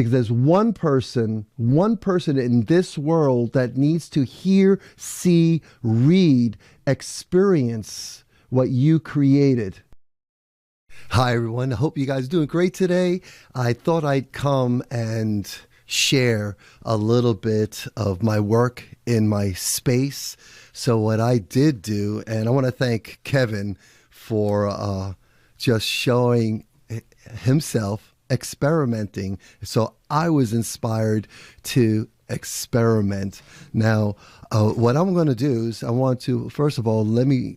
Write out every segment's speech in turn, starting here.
because there's one person in this world that needs to hear, see, read, experience what you created. Hi, everyone. I hope you guys are doing great today. I thought I'd come and share a little bit of my work in my space. So what I did do, and I want to thank Kevin for just showing himself experimenting. So I was inspired to experiment. Now, what I'm going to do is I want to, first of all, let me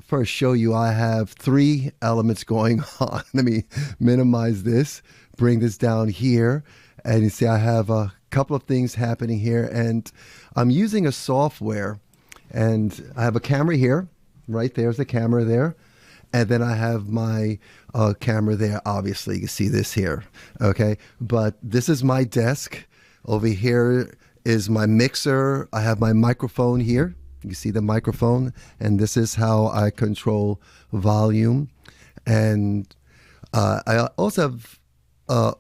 first show you I have 3 elements going on. Let me minimize this, bring this down here, and you see I have a couple of things happening here, and I'm using a software, and I have a camera here, right there's the camera there, and then I have my camera there. Obviously, you can see this here, okay? But this is my desk. Over here is my mixer. I have my microphone here. You see the microphone, and this is how I control volume. And I also have a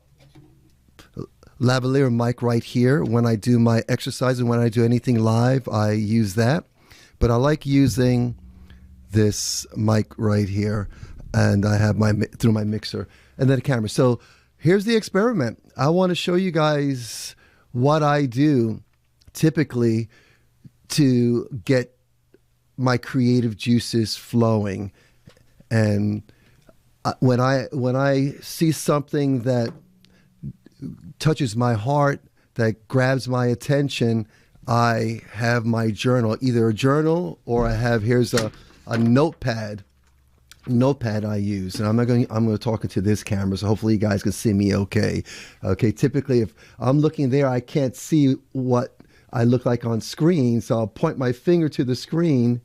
lavalier mic right here. When I do my exercise and when I do anything live, I use that. But I like using this mic right here, and I have through my mixer, and then a camera. So here's the experiment. I want to show you guys what I do typically to get my creative juices flowing. And when I see something that touches my heart, that grabs my attention, I have my journal, either a journal or I have, here's a notepad I use, and I'm going to talk into this camera, so hopefully you guys can see me okay. Typically if I'm looking there, I can't see what I look like on screen, so I'll point my finger to the screen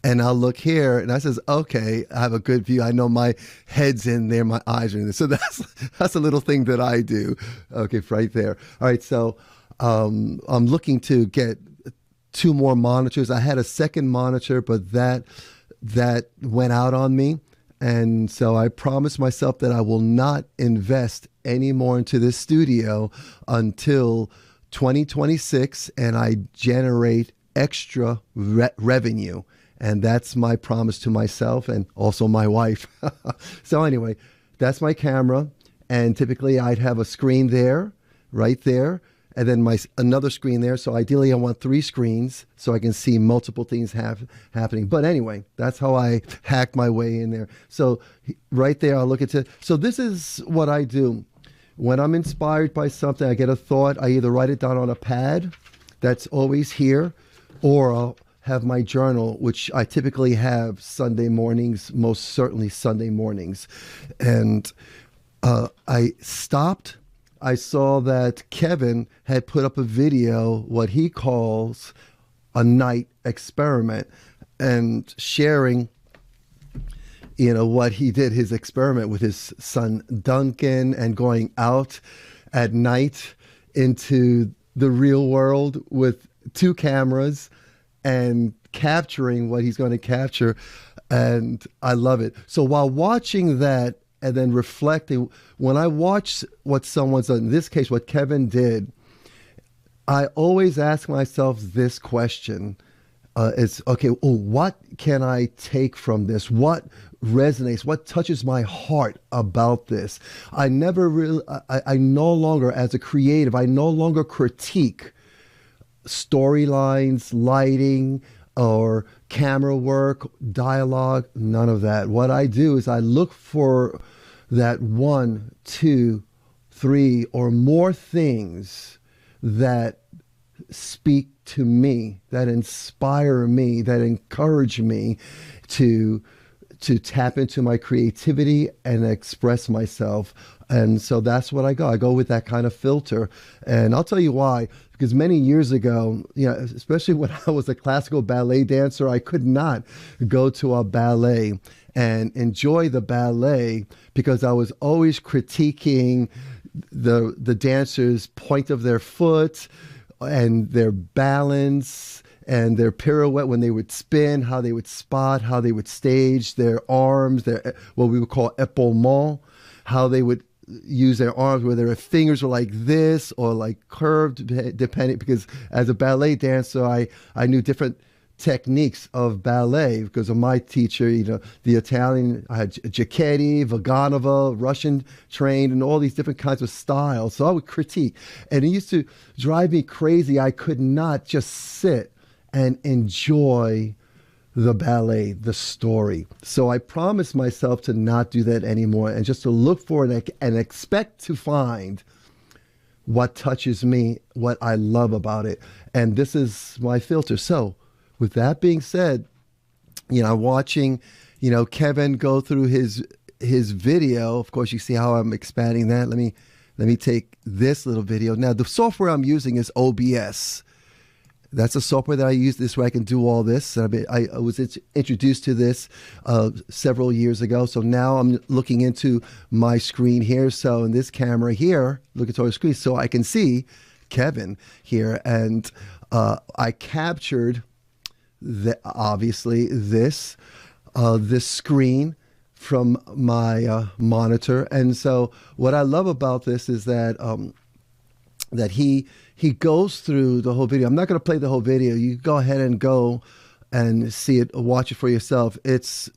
and I'll look here, and I says, okay, I have a good view. I know my head's in there, my eyes are in there. So that's a little thing that I do. Okay, right there. All right, so I'm looking to get 2 more monitors. I had a second monitor, but that went out on me. And so I promised myself that I will not invest any more into this studio until 2026, and I generate extra revenue. And that's my promise to myself and also my wife. So anyway, that's my camera. And typically I'd have a screen there, right there, and then another screen there. So ideally I want 3 screens so I can see multiple things happening. But anyway, that's how I hack my way in there. So right there, I'll look at it. So this is what I do. When I'm inspired by something, I get a thought, I either write it down on a pad that's always here, or I'll have my journal, which I typically have Sunday mornings, most certainly Sunday mornings. And I stopped. I saw that Kevin had put up a video, what he calls a night experiment, and sharing what he did, his experiment with his son Duncan, and going out at night into the real world with 2 cameras and capturing what he's going to capture. And I love it. So while watching that and then reflecting, when I watch what someone's done, in this case, what Kevin did, I always ask myself this question. It's, okay, what can I take from this? What resonates? What touches my heart about this? I no longer, as a creative, I no longer critique storylines, lighting, or camera work, dialogue, none of that. What I do is I look for that 1, 2, 3 or more things that speak to me, that inspire me, that encourage me to tap into my creativity and express myself. And so that's what I go. I go with that kind of filter. And I'll tell you why. Because many years ago, especially when I was a classical ballet dancer, I could not go to a ballet and enjoy the ballet because I was always critiquing the dancers' point of their foot and their balance and their pirouette when they would spin, how they would spot, how they would stage their arms, their what we would call épaulement, how they would use their arms where their fingers are like this or like curved, depending, because as a ballet dancer, I knew different techniques of ballet because of my teacher, the Italian, I had Giacchetti, Vaganova, Russian trained, and all these different kinds of styles. So I would critique. And it used to drive me crazy. I could not just sit and enjoy the ballet, the story. So I promised myself to not do that anymore and just to look for it and expect to find what touches me, what I love about it. And this is my filter. So with that being said, watching, Kevin go through his video. Of course, you see how I'm expanding that. Let me take this little video. Now, the software I'm using is OBS. That's a software that I use. This way I can do all this. I was introduced to this several years ago. So now I'm looking into my screen here. So in this camera here, looking toward the screen, so I can see Kevin here. And I captured obviously this screen from my monitor. And so what I love about this is that that he goes through the whole video. I'm not going to play the whole video. You go ahead and go and see it, watch it for yourself. It's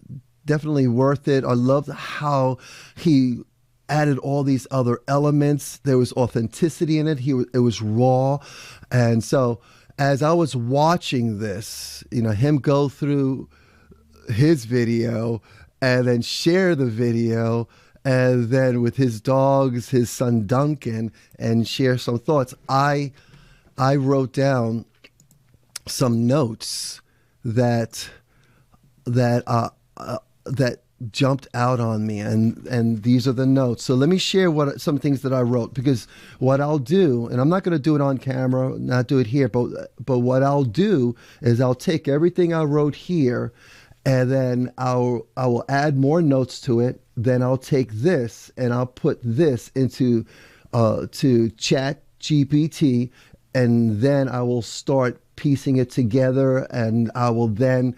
definitely worth it. I love how he added all these other elements. There was authenticity in it. It was raw. And so as I was watching this, him go through his video and then share the video, and then with his dogs, his son Duncan, and share some thoughts, I wrote down some notes that jumped out on me, and these are the notes. So let me share some things that I wrote, because what I'll do, and I'm not going to do it on camera, not do it here, but what I'll do is I'll take everything I wrote here, and then I will add more notes to it. Then I'll take this and I'll put this into to Chat GPT, and then I will start piecing it together, and I will then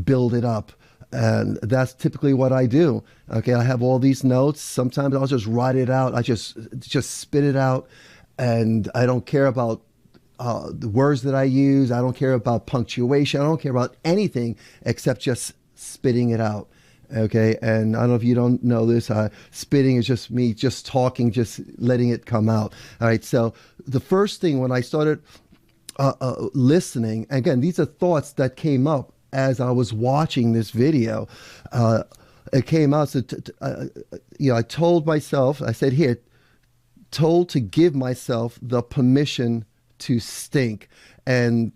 build it up. And that's typically what I do. Okay, I have all these notes. Sometimes I'll just write it out. I just spit it out, and I don't care about the words that I use. I don't care about punctuation. I don't care about anything except just spitting it out. Okay, and I don't know if you don't know this. Spitting is just me just talking, just letting it come out. All right, so the first thing when I started listening, again, these are thoughts that came up as I was watching this video. It came out, so I told myself, I said here, told to give myself the permission to stink. And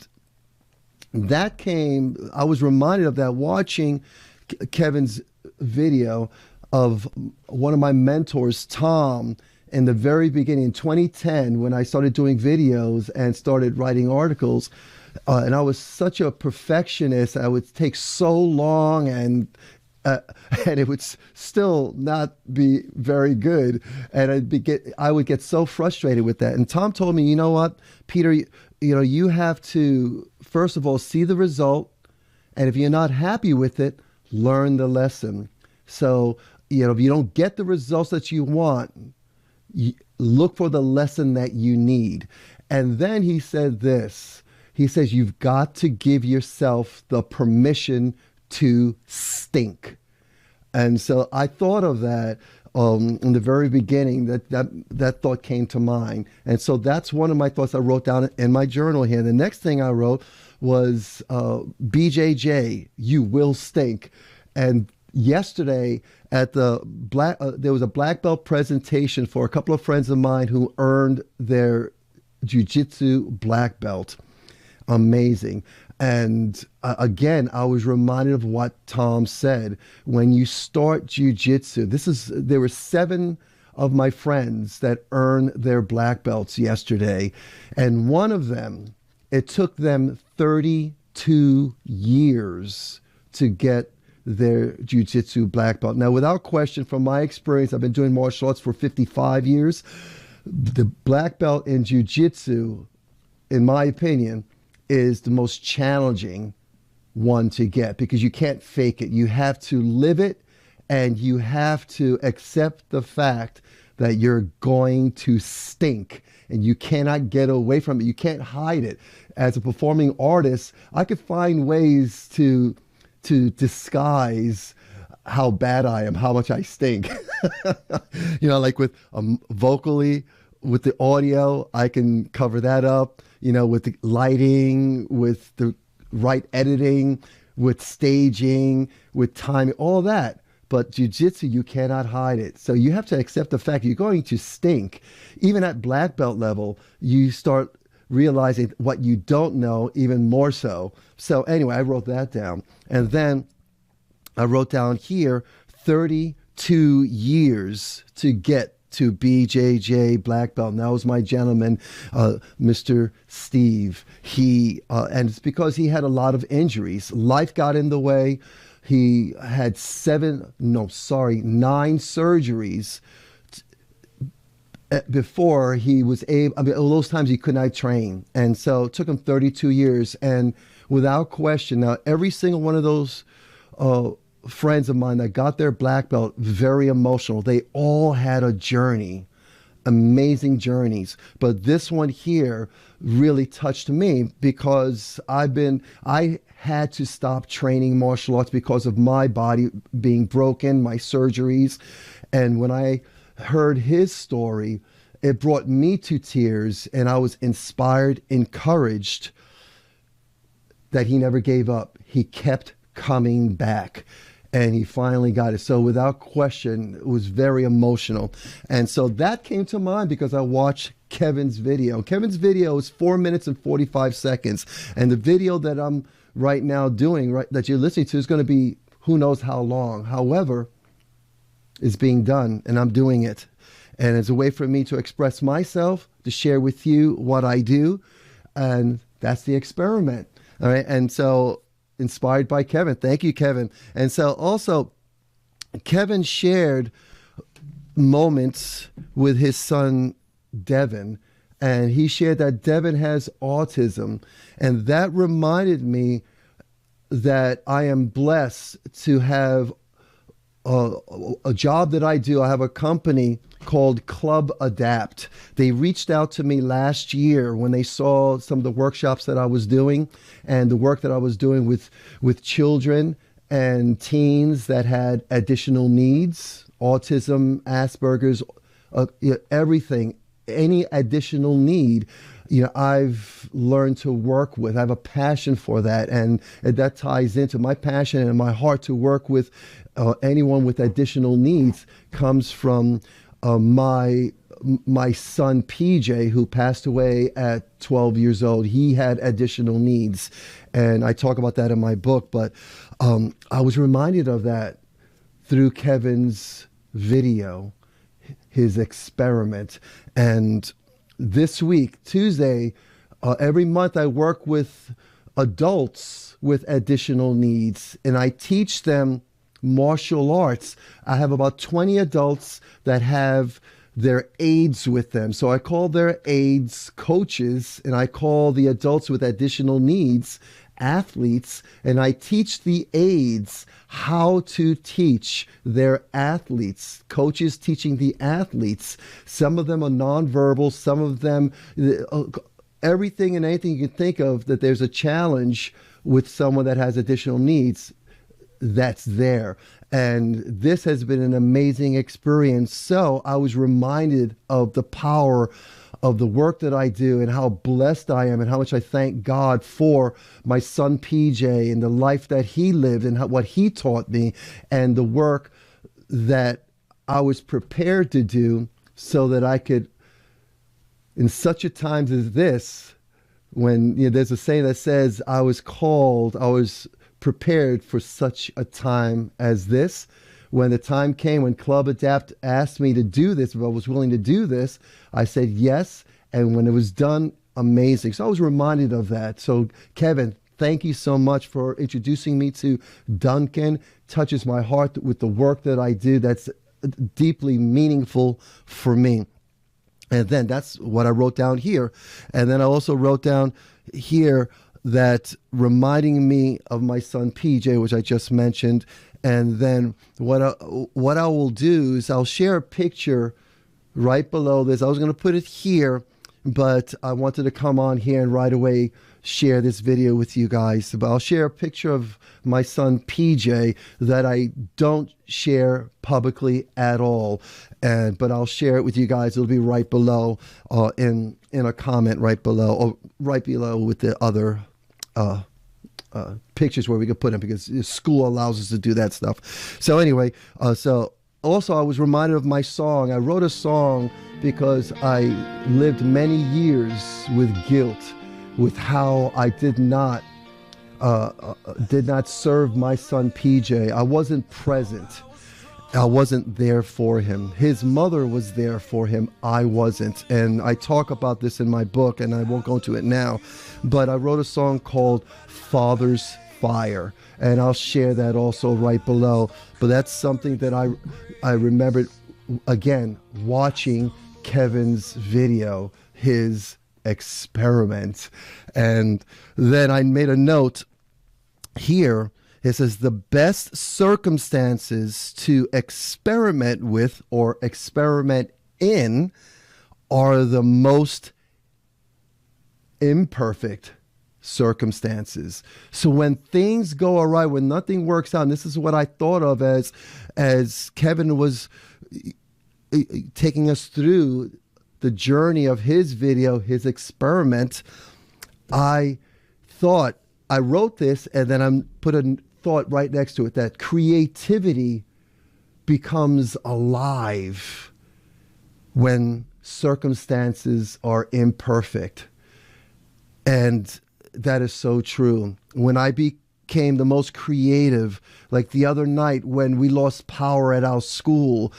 that came, I was reminded of that watching Kevin's video of one of my mentors, Tom, in the very beginning, in 2010, when I started doing videos and started writing articles. And I was such a perfectionist. I would take so long, and it would still not be very good. And I would get so frustrated with that. And Tom told me, you know what, Peter, you have to, first of all, see the result. And if you're not happy with it, learn the lesson. So, if you don't get the results that you want, look for the lesson that you need. And then he said this. He says, you've got to give yourself the permission to stink. And so I thought of that in the very beginning, that thought came to mind. And so that's one of my thoughts I wrote down in my journal here. The next thing I wrote was, BJJ, you will stink. And yesterday at there was a black belt presentation for a couple of friends of mine who earned their jiu-jitsu black belt. Amazing. And again, I was reminded of what Tom said. When you start jiu-jitsu, there were 7 of my friends that earned their black belts yesterday. And one of them, it took them 32 years to get their jiu-jitsu black belt. Now, without question, from my experience, I've been doing martial arts for 55 years. The black belt in jiu-jitsu, in my opinion, is the most challenging one to get, because you can't fake it. You have to live it and you have to accept the fact that you're going to stink, and you cannot get away from it. You can't hide it. As a performing artist, I could find ways to disguise how bad I am, how much I stink. Like with vocally, with the audio, I can cover that up. With the lighting, with the right editing, with staging, with timing, all that. But jiu-jitsu, you cannot hide it. So you have to accept the fact you're going to stink. Even at black belt level, you start realizing what you don't know even more so. So anyway, I wrote that down. And then I wrote down here 32 years to get to BJJ black belt. And that was my gentleman, Mr. Steve. And it's because he had a lot of injuries. Life got in the way. He had 9 surgeries before he was able. All those times he could not train. And so it took him 32 years. And without question, now every single one of those friends of mine that got their black belt, very emotional. They all had a journey, amazing journeys. But this one here really touched me because I had to stop training martial arts because of my body being broken, my surgeries. And when I heard his story, it brought me to tears, and I was inspired, encouraged that he never gave up. He kept coming back, and he finally got it. So without question, it was very emotional. And so that came to mind because I watched Kevin's video. Kevin's video is 4 minutes and 45 seconds. And the video that I'm right now doing, that you're listening to, is going to be who knows how long. However, it's being done, and I'm doing it. And it's a way for me to express myself, to share with you what I do. And that's the experiment. All right. And so, inspired by Kevin. Thank you, Kevin. And so also, Kevin shared moments with his son, Devin. And he shared that Devin has autism. And that reminded me that I am blessed to have a job that I do. I have a company called Club Adapt. They reached out to me last year when they saw some of the workshops that I was doing and the work that I was doing with children and teens that had additional needs, autism, Asperger's, everything, any additional need. I've learned to work with. I have a passion for that, and that ties into my passion and my heart to work with anyone with additional needs. Comes from my son PJ, who passed away at 12 years old. He had additional needs, and I talk about that in my book. But I was reminded of that through Kevin's video, his experiment. And this week, Tuesday, every month I work with adults with additional needs, and I teach them martial arts. I have about 20 adults that have their aides with them. So I call their aides coaches, and I call the adults with additional needs athletes, and I teach the aides how to teach their athletes. Coaches teaching the athletes. Some of them are nonverbal, some of them, everything and anything you can think of that there's a challenge with someone that has additional needs, that's there. And this has been an amazing experience. So I was reminded of the power of the work that I do and how blessed I am and how much I thank God for my son PJ and the life that he lived and what he taught me and the work that I was prepared to do so that I could, in such a time as this, when there's a saying that says, I was prepared for such a time as this. When the time came when Club Adapt asked me to do this, if I was willing to do this, I said yes. And when it was done, amazing. So I was reminded of that. So Kevin, thank you so much for introducing me to Duncan. Touches my heart with the work that I do. That's deeply meaningful for me. And then that's what I wrote down here. And then I also wrote down here that reminding me of my son PJ, which I just mentioned, And then what I will do is I'll share a picture right below this. I was going to put it here, but I wanted to come on here and right away share this video with you guys. But I'll share a picture of my son PJ that I don't share publicly at all, but I'll share it with you guys. It'll be right below in a comment right below, or right below with the other pictures where we can put them, because school allows us to do that stuff. So anyway, so also I was reminded of my song. I wrote a song because I lived many years with guilt, with how I did not serve my son PJ. I wasn't present. I wasn't there for him. His mother was there for him. I wasn't. And I talk about this in my book, and I won't go into it now. But I wrote a song called Father's Fire, and I'll share that also right below. But that's something that I remembered, again, watching Kevin's video, his experiment. And then I made a note here. It says the best circumstances to experiment with or experiment in are the most imperfect circumstances. So when things go awry, when nothing works out, and this is what I thought of as Kevin was taking us through the journey of his video, his experiment, I thought, I wrote this, and then I put a thought right next to it, that creativity becomes alive when circumstances are imperfect. And that is so true. When I became the most creative, like the other night when we lost power at our school,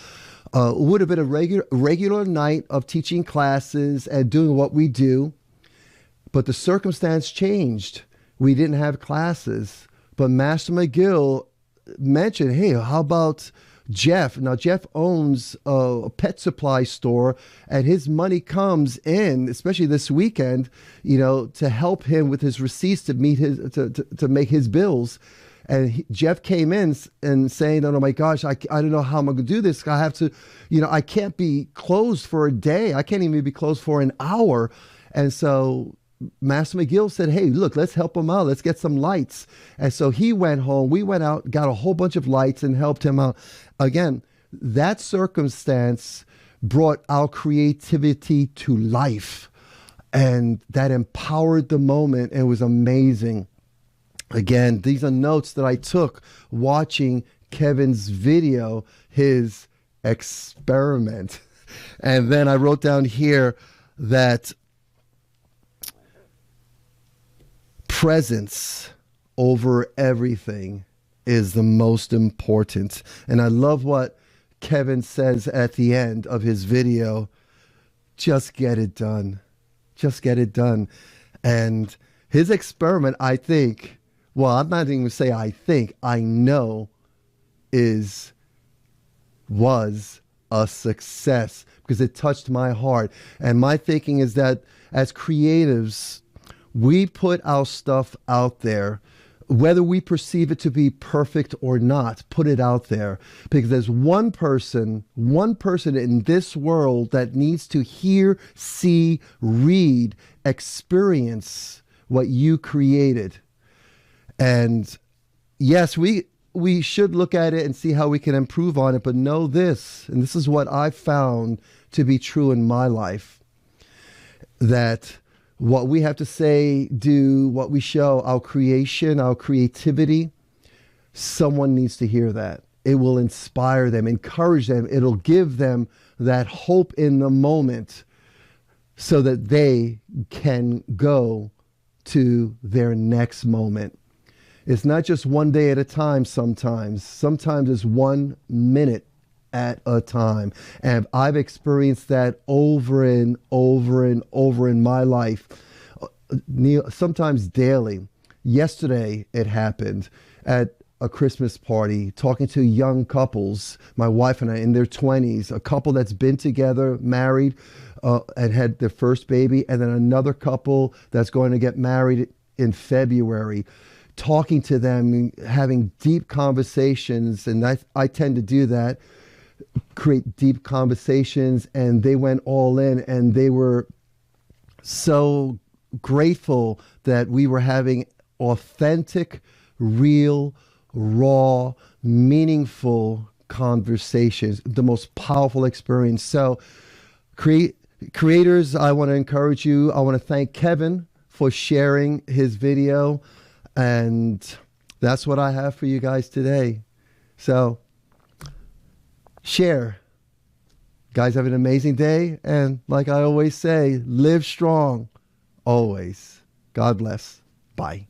it would have been a regular night of teaching classes and doing what we do, but the circumstance changed. We didn't have classes, but Master McGill mentioned, hey, how about Jeff? Now, Jeff owns a pet supply store, and his money comes in, especially this weekend, to help him with his receipts to meet to make his bills. And Jeff came in and saying, oh my gosh, I don't know how I'm going to do this. I have to, I can't be closed for a day. I can't even be closed for an hour. And so Master McGill said, hey, look, let's help him out. Let's get some lights. And so he went home. We went out, got a whole bunch of lights and helped him out. Again, that circumstance brought our creativity to life, and that empowered the moment. It was amazing. Again, these are notes that I took watching Kevin's video, his experiment. And then I wrote down here that presence over everything is the most important. And I love what Kevin says at the end of his video: just get it done. Just get it done. And his experiment, I think, well, I'm not even going to say I think, I know was a success, because it touched my heart. And my thinking is that as creatives, we put our stuff out there, whether we perceive it to be perfect or not. Put it out there, because there's one person in this world that needs to hear, see, read, experience what you created. And yes, we should look at it and see how we can improve on it, but know this, and this is what I've found to be true in my life, that what we have to say, do, what we show, our creation, our creativity, someone needs to hear that. It will inspire them, encourage them. It'll give them that hope in the moment so that they can go to their next moment. It's not just one day at a time sometimes. Sometimes it's 1 minute at a time. And I've experienced that over and over and over in my life, sometimes daily. Yesterday it happened at a Christmas party, talking to young couples, my wife and I in their 20s, a couple that's been together, married, and had their first baby, and then another couple that's going to get married in February. talking to them, having deep conversations. And I tend to do that, create deep conversations. And they went all in, and they were so grateful that we were having authentic, real, raw, meaningful conversations, the most powerful experience. So creators, I want to encourage you. I want to thank Kevin for sharing his video. And that's what I have for you guys today. So share. Guys, have an amazing day. And like I always say, live strong always. God bless. Bye.